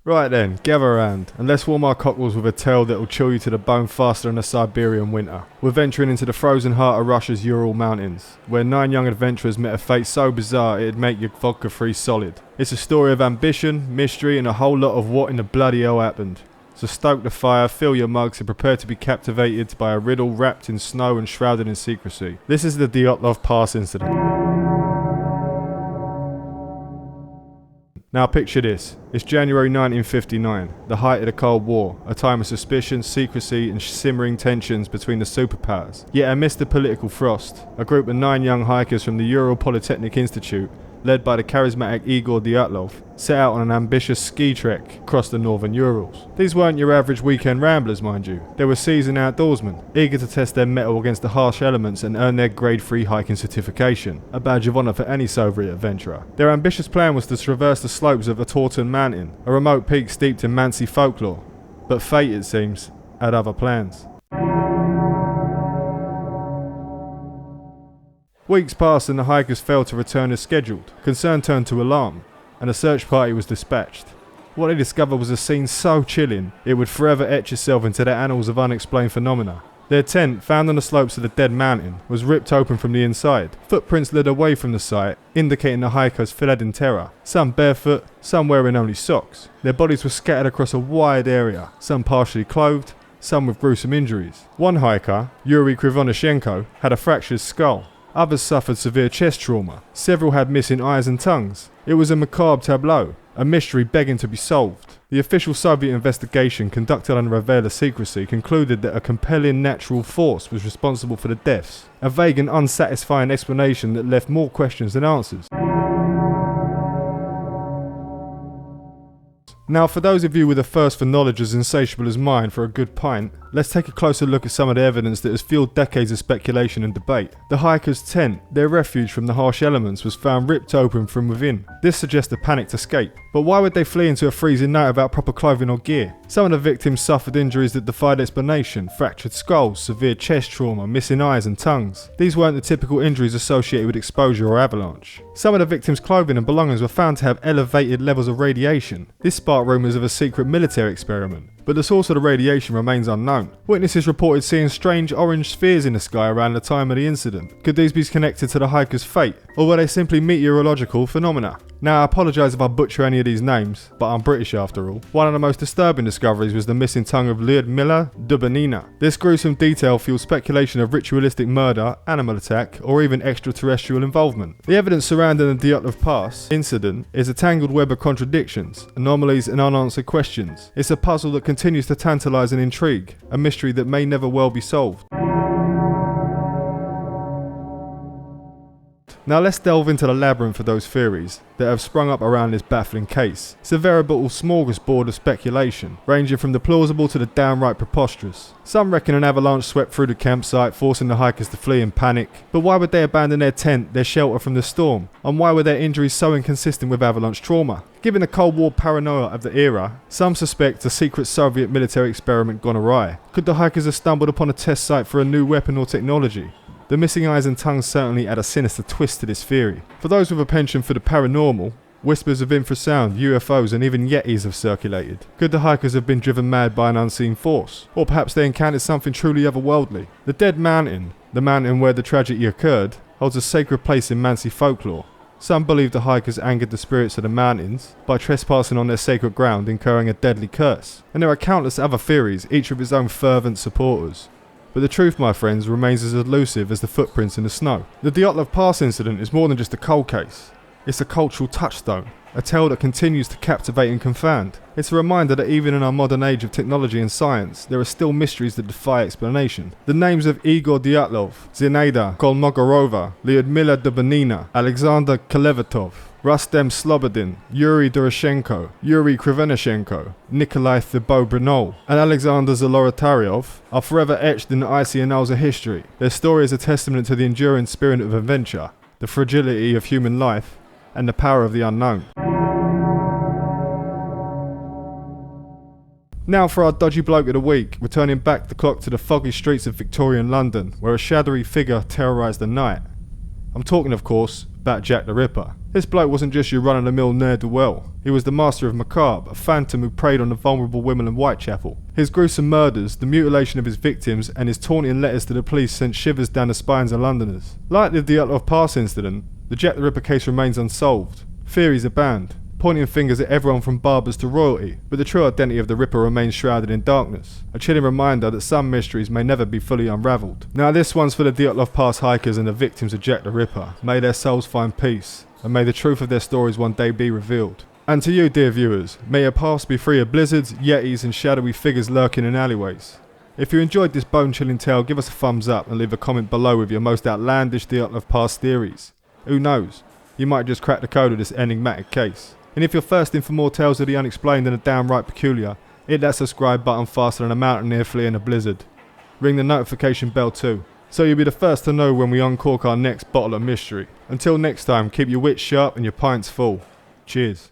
Right then, gather round, and let's warm our cockles with a tale that'll chill you to the bone faster than a Siberian winter. We're venturing into the frozen heart of Russia's Ural Mountains, where 9 young adventurers met a fate so bizarre it'd make your vodka-free solid. It's a story of ambition, mystery, and a whole lot of what in the bloody hell happened. So stoke the fire, fill your mugs, and prepare to be captivated by a riddle wrapped in snow and shrouded in secrecy. This is the Dyatlov Pass Incident. Now picture this, it's January 1959, the height of the Cold War, a time of suspicion, secrecy and simmering tensions between the superpowers. Yet amidst the political frost, a group of 9 young hikers from the Ural Polytechnic Institute, led by the charismatic Igor Dyatlov, set out on an ambitious ski trek across the northern Urals. These weren't your average weekend ramblers, mind you. They were seasoned outdoorsmen, eager to test their mettle against the harsh elements and earn their grade 3 hiking certification, a badge of honour for any Soviet adventurer. Their ambitious plan was to traverse the slopes of a Torton mountain, a remote peak steeped in Mansi folklore. But fate, it seems, had other plans. Weeks passed and the hikers failed to return as scheduled. Concern turned to alarm, and a search party was dispatched. What they discovered was a scene so chilling, it would forever etch itself into the annals of unexplained phenomena. Their tent, found on the slopes of the dead mountain, was ripped open from the inside. Footprints led away from the site, indicating the hikers fled in terror, some barefoot, some wearing only socks. Their bodies were scattered across a wide area, some partially clothed, some with gruesome injuries. One hiker, Yuri Krivonashenko, had a fractured skull. Others suffered severe chest trauma. Several had missing eyes and tongues. It was a macabre tableau, a mystery begging to be solved. The official Soviet investigation, conducted under a veil of secrecy, concluded that a compelling natural force was responsible for the deaths, a vague and unsatisfying explanation that left more questions than answers. Now, for those of you with a thirst for knowledge as insatiable as mine for a good pint, let's take a closer look at some of the evidence that has fueled decades of speculation and debate. The hikers' tent, their refuge from the harsh elements, was found ripped open from within. This suggests a panicked escape. But why would they flee into a freezing night without proper clothing or gear? Some of the victims suffered injuries that defied explanation: fractured skulls, severe chest trauma, missing eyes and tongues. These weren't the typical injuries associated with exposure or avalanche. Some of the victims' clothing and belongings were found to have elevated levels of radiation. This sparked rumours of a secret military experiment, but the source of the radiation remains unknown. Witnesses reported seeing strange orange spheres in the sky around the time of the incident. Could these be connected to the hikers' fate, or were they simply meteorological phenomena? Now, I apologise if I butcher any of these names, but I'm British after all. One of the most disturbing discoveries was the missing tongue of Lyudmila Dubanina. This gruesome detail fueled speculation of ritualistic murder, animal attack, or even extraterrestrial involvement. The evidence surrounding the Dyatlov Pass incident is a tangled web of contradictions, anomalies and unanswered questions. It's a puzzle that continues to tantalise and intrigue, a mystery that may never well be solved. Now let's delve into the labyrinth of those theories that have sprung up around this baffling case. It's a veritable smorgasbord of speculation, ranging from the plausible to the downright preposterous. Some reckon an avalanche swept through the campsite, forcing the hikers to flee in panic. But why would they abandon their tent, their shelter from the storm? And why were their injuries so inconsistent with avalanche trauma? Given the Cold War paranoia of the era, some suspect a secret Soviet military experiment gone awry. Could the hikers have stumbled upon a test site for a new weapon or technology? The missing eyes and tongues certainly add a sinister twist to this theory. For those with a penchant for the paranormal, whispers of infrasound, UFOs and even Yetis have circulated. Could the hikers have been driven mad by an unseen force? Or perhaps they encountered something truly otherworldly? The Dead Mountain, the mountain where the tragedy occurred, holds a sacred place in Mansi folklore. Some believe the hikers angered the spirits of the mountains by trespassing on their sacred ground, incurring a deadly curse. And there are countless other theories, each with its own fervent supporters. But the truth, my friends, remains as elusive as the footprints in the snow. The Dyatlov Pass incident is more than just a cold case. It's a cultural touchstone, a tale that continues to captivate and confound. It's a reminder that even in our modern age of technology and science, there are still mysteries that defy explanation. The names of Igor Dyatlov, Zinaida Kolmogorova, Lyudmila Dubanina, Alexander Kolevatov, Rustem Slobodin, Yuri Doroshenko, Yuri Krivonashenko, Nikolai Thibault-Brinol, and Alexander Zolotaryov are forever etched in the icy annals of history. Their story is a testament to the enduring spirit of adventure, the fragility of human life, and the power of the unknown. Now for our dodgy bloke of the week, returning back the clock to the foggy streets of Victorian London, where a shadowy figure terrorised the night. I'm talking, of course, about Jack the Ripper. This bloke wasn't just your run-of-the-mill ne'er-do-well. He was the master of macabre, a phantom who preyed on the vulnerable women in Whitechapel. His gruesome murders, the mutilation of his victims, and his taunting letters to the police sent shivers down the spines of Londoners. Like the Dyatlov Pass Incident, the Jack the Ripper case remains unsolved. Theories abound, pointing fingers at everyone from barbers to royalty, but the true identity of the Ripper remains shrouded in darkness, a chilling reminder that some mysteries may never be fully unravelled. Now this one's for the Dyatlov Pass hikers and the victims of Jack the Ripper. May their souls find peace, and may the truth of their stories one day be revealed. And to you, dear viewers, may your paths be free of blizzards, yetis and shadowy figures lurking in alleyways. If you enjoyed this bone-chilling tale, give us a thumbs up and leave a comment below with your most outlandish Dyatlov Pass theories. Who knows, you might just crack the code of this enigmatic case. And if you're thirsting for more tales of the unexplained and the downright peculiar, hit that subscribe button faster than a mountaineer fleeing a blizzard. Ring the notification bell too, so you'll be the first to know when we uncork our next bottle of mystery. Until next time, keep your wits sharp and your pints full. Cheers.